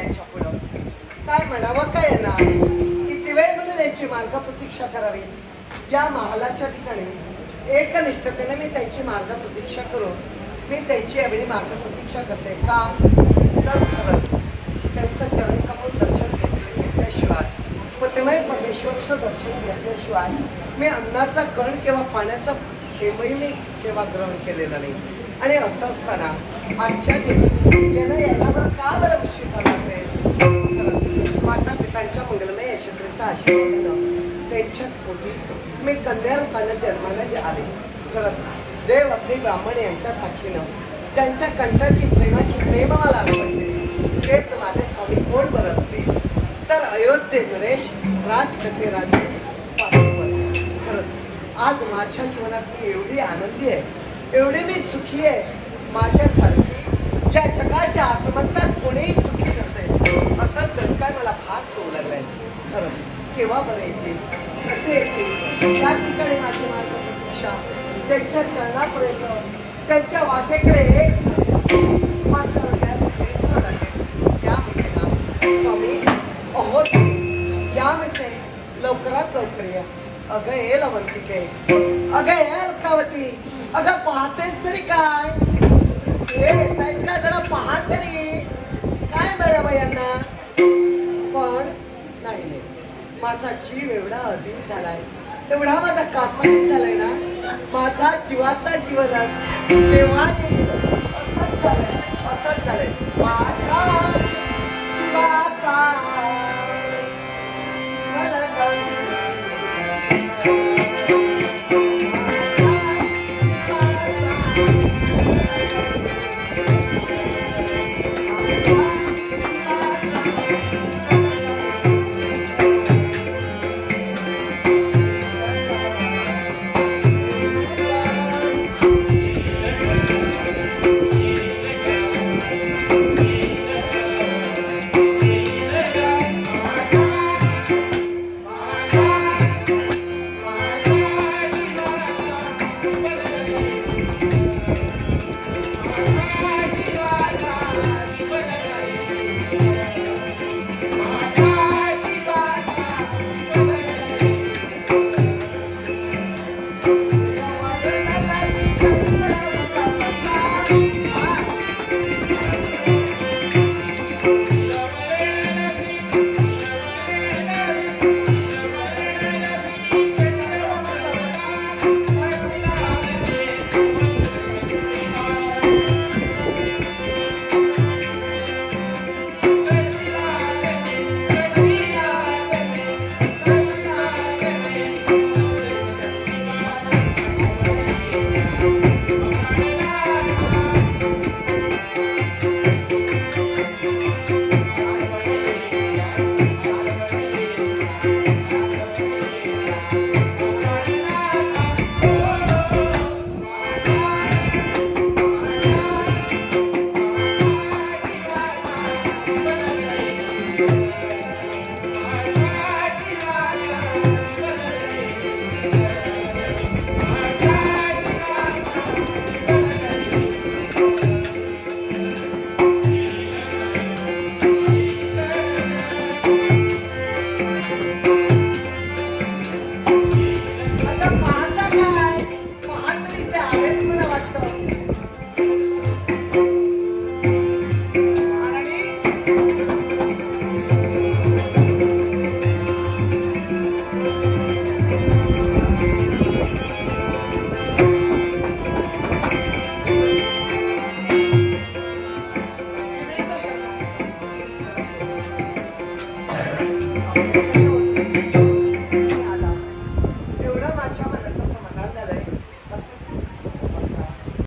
यांच्या पुढं काय म्हणावं काय ना, किती वेळ म्हणून यांची मार्ग प्रतीक्षा करावी. या महालाच्या ठिकाणी एकनिष्ठतेने मी त्यांची मार्ग प्रतीक्षा करून मी त्यांची एवढी मार्ग प्रतीक्षा करते. का तर खरंच त्यांचं चरण कमल दर्शन घेतल्याशिवाय पतिमय परमेश्वराचं दर्शन घेतल्याशिवाय मी अन्नाचा कण किंवा पाण्याचा थेंबही मी सेवा ग्रहण केलेला नाही. आणि असं असताना आजच्या दिवशी यायला बरं का बरं उशीर झाला असेल. माता पितांच्या मंगलमय यशस्वीचा आशीर्वाद देणं त्यांच्या पोटी मी कन्या रूपाने जन्माला आले. खरंच देव अग्नी ब्राह्मण यांच्या साक्षीनं त्यांच्या कंठाची प्रेमाची प्रेम मला आवडते. तेच माझे स्वामी कोण बरं असतील तर अयोध्ये नरेश राजकथे राजे. खरंच आज माझ्या जीवनात मी एवढी आनंदी आहे, एवढी मी सुखी आहे. माझ्यासारखी या जगाच्या आसमंतात कोणीही सुखी नसेल असं जर काय मला फास होऊ लागलाय. खरंच केव्हा बरं येतील, कसे येतील, त्या ठिकाणी माझी मार्ग प्रतीक्षा त्यांच्या चरणापर्यंत त्यांच्या वाटेकडे एक माझं नेत्र लागेल. या म्हणते ना स्वामी अहो या म्हणते लवकरात लवकर या. अगं हे लवंतिके, अगं हे अलकावती, अगं पाहतेस तरी काय येत आहेत का, जरा पाहा तरी काय मिळावं यांना. पण नाही नाही, माझा जीव एवढा अधीन झालाय, एवढा माझा कासावीस झालाय ना, माझा जीवाचा जीवन केव्हा असंच झालंय.